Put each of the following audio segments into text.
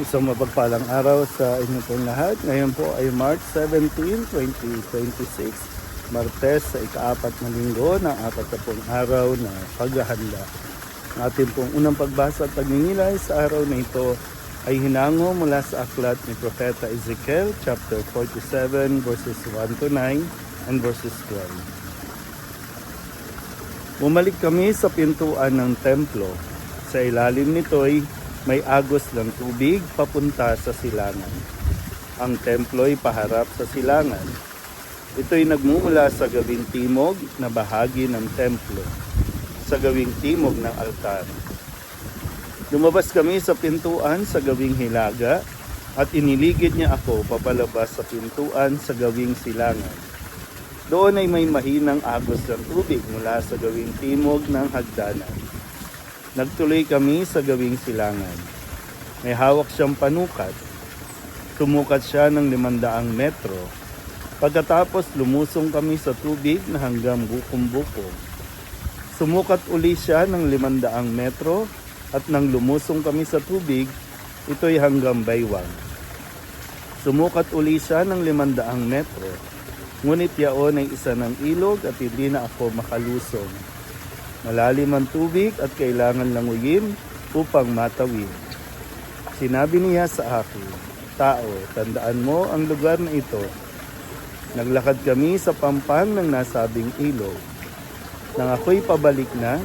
Isang mapagpalang araw sa inyo pong lahat. Ngayon po ay March 17, 2026, Martes sa ika-4 na linggo ng 40 araw na paghahanda. Ang ating pong unang pagbasa at pagninilay sa araw na ito ay hinango mula sa aklat ni Propeta Ezekiel, chapter 47, verses 1 to 9 and verses 12. Bumalik kami sa pintuan ng templo. Sa ilalim nito'y may agos ng tubig papunta sa silangan. Ang templo'y paharap sa silangan. Ito'y nagmumula sa gawing timog na bahagi ng templo, sa gawing timog ng altar. Lumabas kami sa pintuan sa gawing hilaga at iniligid niya ako papalabas sa pintuan sa gawing silangan. Doon ay may mahinang agos ng tubig mula sa gawing timog ng hagdanan. Nagtuloy kami sa gawing silangan. May hawak siyang panukat. Tumukat siya ng 500 metro. Pagkatapos lumusong kami sa tubig na hanggang bukom-bukom. Sumukat uli siya ng 500 metro at nang lumusong kami sa tubig, ito'y hanggang baywang. Sumukat uli siya ng 500 metro. Ngunit yaon ay isa ng ilog at hindi na ako makalusong. Malalim ang tubig at kailangan languyin upang matawid. Sinabi niya sa akin, "Tao, tandaan mo ang lugar na ito." Naglakad kami sa pampang ng nasabing ilog. Nang ako'y pabalik na,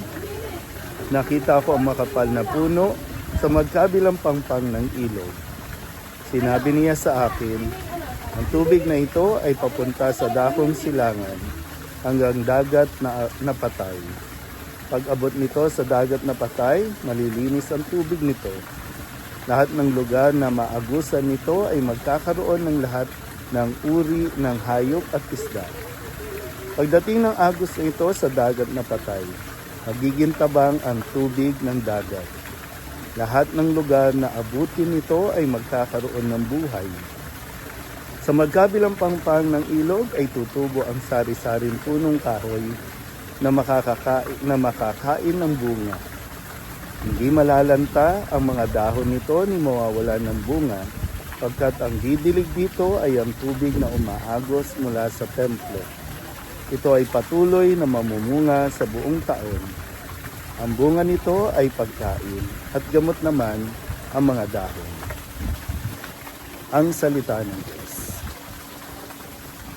nakita ko ang makapal na puno sa magkabilang pampang ng ilog. Sinabi niya sa akin, "Ang tubig na ito ay papunta sa dakong silangan hanggang dagat na patay. Pag-abot nito sa dagat na patay, malilinis ang tubig nito. Lahat ng lugar na maagusan nito ay magkakaroon ng lahat ng uri ng hayop at isda. Pagdating ng agos nito sa dagat na patay, magiging tabang ang tubig ng dagat. Lahat ng lugar na abutin nito ay magkakaroon ng buhay. Sa magkabilang pangpang ng ilog ay tutubo ang sari-saring punong kahoy na makakain ng bunga. Hindi malalanta ang mga dahon nito ni mawawala ng bunga, pagkat ang didilig dito ay ang tubig na umaagos mula sa templo. Ito ay patuloy na mamumunga sa buong taon. Ang bunga nito ay pagkain, at gamot naman ang mga dahon." Ang salita ng Diyos.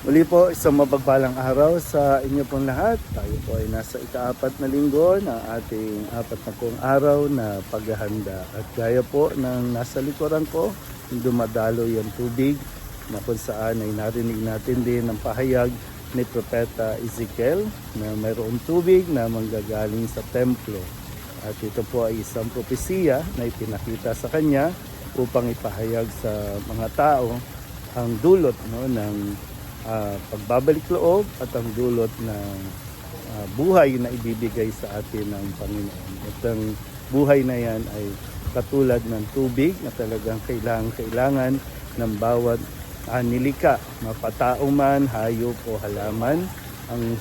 Muli po, isang mapagpalang araw sa inyo pong lahat. Tayo po ay nasa ika-4 na linggo ng ating 40 araw na paghahanda. At gaya po ng nasa likuran ko, dumadalo yung tubig na kung saan ay narinig natin din ang pahayag ni Propeta Ezekiel na mayroong tubig na manggagaling sa templo. At ito po ay isang propesiya na ipinakita sa kanya upang ipahayag sa mga tao ang dulot ng pagbabalik loob at ang dulot ng buhay na ibibigay sa atin ng Panginoon. At ang buhay na yan ay katulad ng tubig na talagang kailangan ng bawat nilika, mapatao man, hayop o halaman. Ang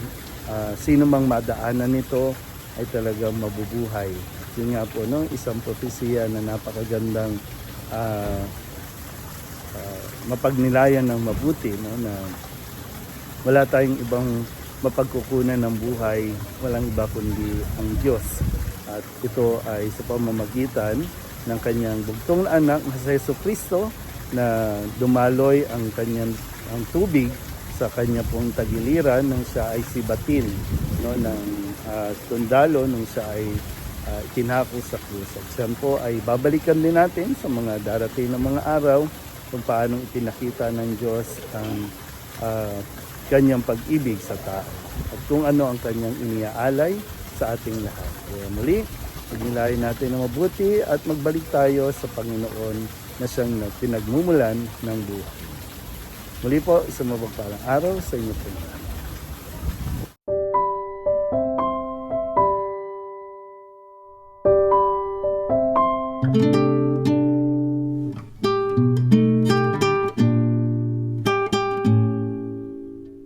sino mang madaanan nito ay talagang mabubuhay. Yun nga po, isang propesiya na napakagandang mapagnilayan ng mabuti, na wala tayong ibang mapagkukunan ng buhay, walang iba kundi ang Diyos. At ito ay sa pamamagitan ng kanyang bugtong na anak na si Jesucristo, na dumaloy ang tubig sa kanya pong tagiliran nang siya ay sibatin ng sundalo nung siya ay tinako sa krus. At siya po ay babalikan din natin sa mga darating na mga araw kung paano ipinakita ng Diyos ang kanyang pag-ibig sa tao at kung ano ang kanyang iniaalay sa ating lahat. Kaya muli, pagnilayan natin na mabuti at magbalik tayo sa Panginoon na siyang pinagmumulan ng buhay. Muli po, isang mapagpalang araw sa inyo po.